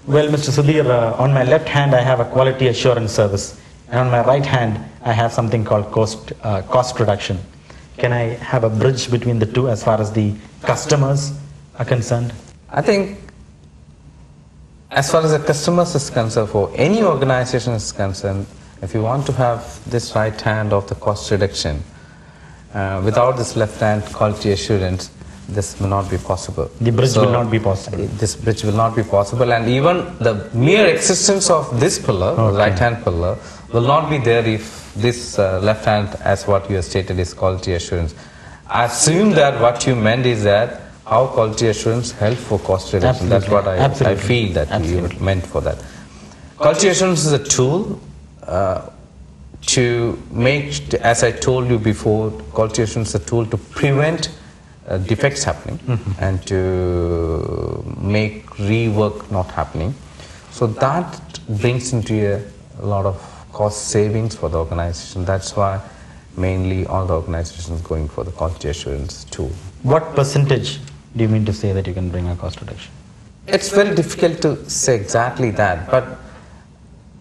Well, Mr. Sudhir, on my left hand I have a quality assurance service, and on my right hand I have something called cost reduction. Can I have a bridge between the two as far as the customers are concerned? I think as far as the customers is concerned, for any organization is concerned, if you want to have this right hand of the cost reduction, without this left hand quality assurance, this will not be possible. The bridge will not be possible. This bridge will not be possible, and even the mere existence of this pillar, the right hand pillar, will not be there if this left hand, as what you have stated, is quality assurance. I assume that what you meant is that how quality assurance helps for cost reduction. Absolutely. That's what I feel that Absolutely. you meant for that. Quality assurance is a tool to make, as I told you before, quality assurance is a tool to prevent defects happening and to make rework not happening. So that brings into a lot of cost savings for the organization. That's why mainly all the organizations going for the quality assurance tool. What percentage do you mean to say that you can bring a cost reduction? It's very difficult to say exactly that, but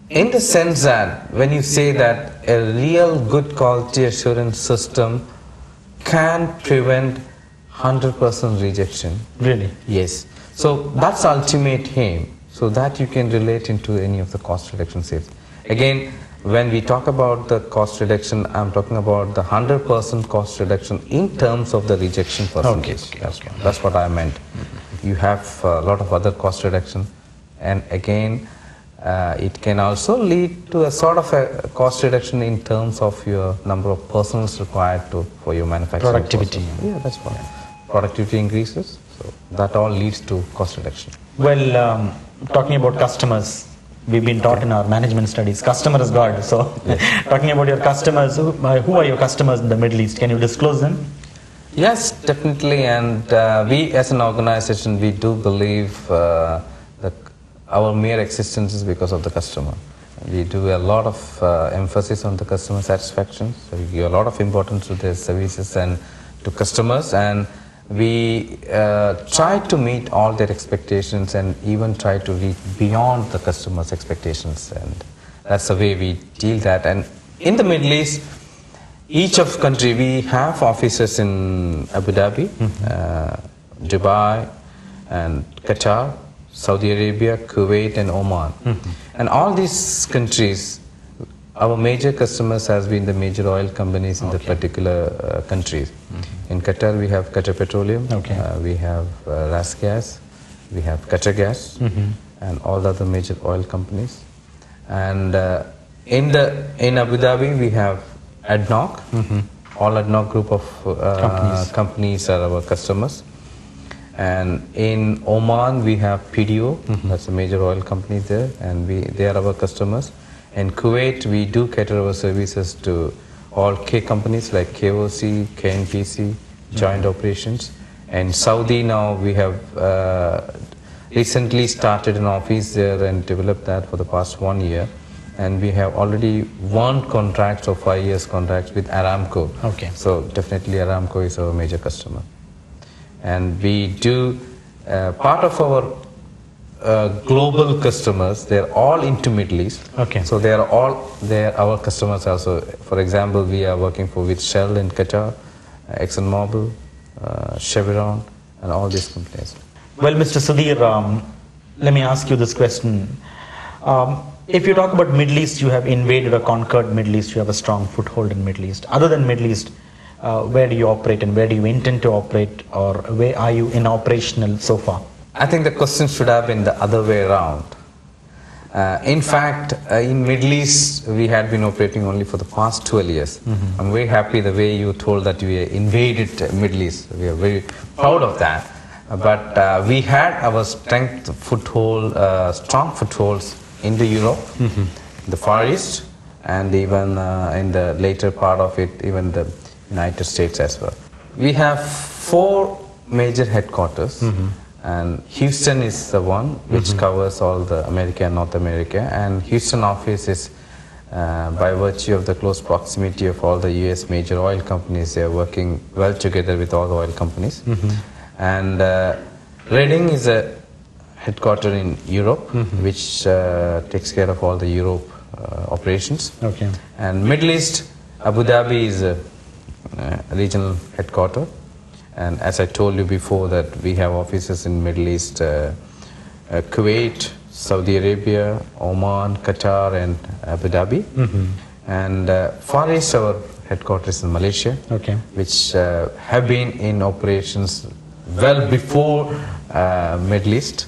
in the sense that when you say that a real good quality assurance system can prevent 100% rejection. Really? Yes. So that's ultimate aim, so that you can relate into any of the cost reduction saves. Again, when we talk about the cost reduction, I'm talking about the 100% cost reduction in terms of the rejection percentage. Okay. That's what I meant. You have a lot of other cost reduction, and again, it can also lead to a sort of a cost reduction in terms of your number of persons required for your manufacturing productivity. process. Yeah, that's fine. Productivity increases, so that all leads to cost reduction. Well, talking about customers, we've been taught in our management studies, customer is God. So, yes. Talking about your customers, who are your customers in the Middle East? Can you disclose them? Yes, definitely, and we as an organization, we do believe that our mere existence is because of the customer. We do a lot of emphasis on the customer satisfaction, so we give a lot of importance to their services and to customers, and we try to meet all their expectations and even try to reach beyond the customers' expectations, and that's the way we deal that. And in the Middle East, each of country, we have offices in Abu Dhabi, Dubai, and Qatar, Saudi Arabia, Kuwait, and Oman. And all these countries, our major customers has been the major oil companies in the particular countries. In Qatar, we have Qatar Petroleum, we have Ras Gas, we have Qatar Gas, and all the other major oil companies. And in Abu Dhabi, we have ADNOC. All ADNOC group of companies are our customers. And in Oman, we have PDO, that's a major oil company there, and they are our customers. In Kuwait, we do cater our services to all K companies like KOC, KNPC, joint operations. And Saudi now, we have recently started an office there and developed that for the past 1 year. And we have already won contracts of 5 years contracts with Aramco. So definitely Aramco is our major customer. And we do, part of our global customers, they're all into Middle East. So they're our customers also. For example, we are working with Shell in Qatar, ExxonMobil, Chevron, and all these companies. Well, Mr. Sudhir, let me ask you this question. If you talk about Middle East, you have invaded or conquered Middle East, you have a strong foothold in Middle East. Other than Middle East, where do you operate and where do you intend to operate, or where are you in operational so far? I think the question should have been the other way around. In fact, in Middle East, we had been operating only for the past 12 years. I'm very happy the way you told that we invaded Middle East. We are very proud of that. but we had our strong footholds in the Europe, the Far East, and even in the later part of it, even the United States as well. We have 4 major headquarters, and Houston is the one which covers all the America and North America, and Houston office is by virtue of the close proximity of all the US major oil companies. They are working well together with all the oil companies. And Reading is a headquarter in Europe, which takes care of all the Europe operations. Okay. And Middle East, Abu Dhabi is a regional headquarter. And as I told you before, that we have offices in Middle East, Kuwait, Saudi Arabia, Oman, Qatar, and Abu Dhabi. And Far East, our headquarters in Malaysia, which have been in operations well before Middle East,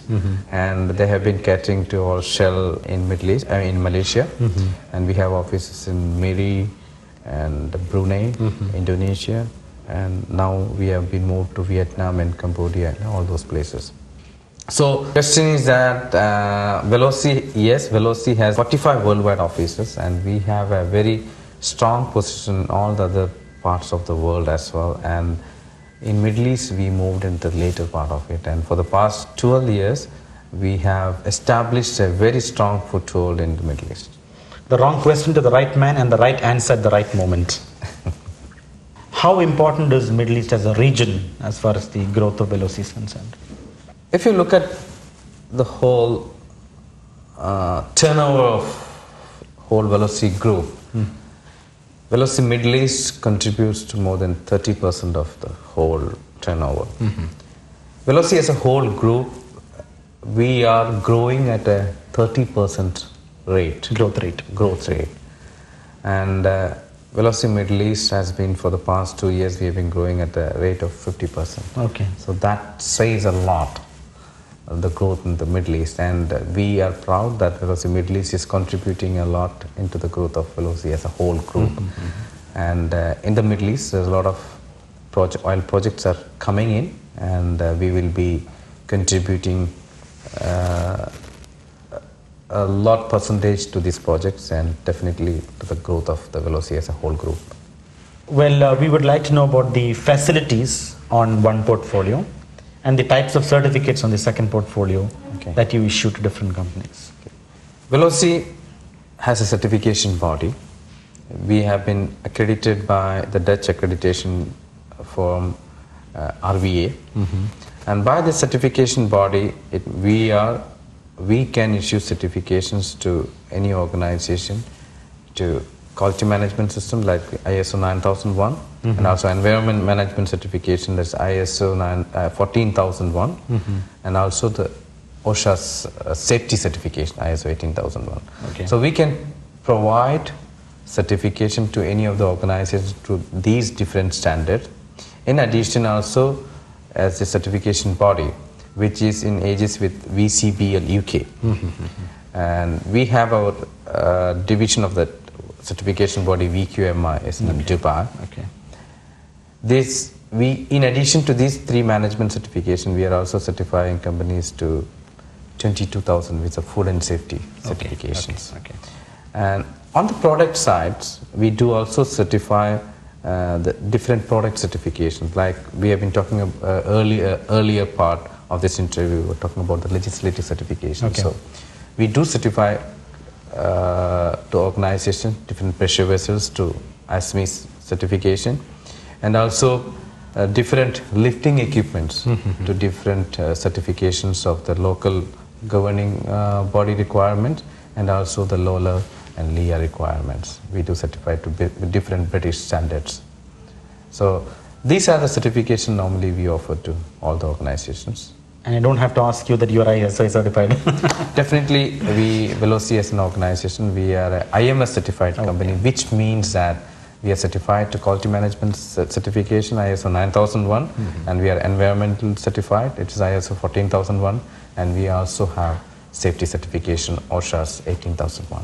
and they have been catering to all Shell in in Malaysia, and we have offices in Miri and Brunei, Indonesia, and now we have been moved to Vietnam and Cambodia and all those places. So question is that Velosi, yes, Velosi has 45 worldwide offices, and we have a very strong position in all the other parts of the world as well. And in Middle East, we moved into the later part of it, and for the past 12 years, we have established a very strong foothold in the Middle East. The wrong question to the right man and the right answer at the right moment. How important is Middle East as a region as far as the growth of Velosi is concerned? If you look at the whole turnover of whole Velosi group, Velosi Middle East contributes to more than 30% of the whole turnover. Velosi as a whole group, we are growing at a 30% growth rate. And Velosi Middle East has been, for the past 2 years, we have been growing at a rate of 50%. Okay. So that says a lot, the growth in the Middle East, and we are proud that Velosi Middle East is contributing a lot into the growth of Velosi as a whole group. And in the Middle East, there's a lot of oil projects are coming in, and we will be contributing a lot percentage to these projects, and definitely to the growth of the Velosi as a whole group. Well, we would like to know about the facilities on one portfolio and the types of certificates on the second portfolio that you issue to different companies. Velosi has a certification body. We have been accredited by the Dutch accreditation firm RVA, and by the certification body, we can issue certifications to any organization, to quality management system like ISO 9001, and also environment management certification, that's ISO 14001, and also the OSHA's safety certification, ISO 18001. So we can provide certification to any of the organizations to these different standards. In addition, also as a certification body, which is in aegis with VCBL UK. And we have our division of the certification body, VQMI, is in Dubai. In addition to these 3 management certifications, we are also certifying companies to 22,000 with the food and safety certifications. And on the product sides, we do also certify the different product certifications. Like we have been talking about earlier part of this interview, we're talking about the legislative certification. So we do certify to organizations, different pressure vessels to ASME certification, and also different lifting equipments to different certifications of the local governing body requirements, and also the LOLA and LIA requirements. We do certify to different British standards. So these are the certifications normally we offer to all the organizations. And I don't have to ask you that you are ISO certified. Definitely, Velosi as an organization, we are an IMS certified company, which means that we are certified to quality management certification, ISO 9001, and we are environmental certified, it is ISO 14001, and we also have safety certification, OSHA's 18001.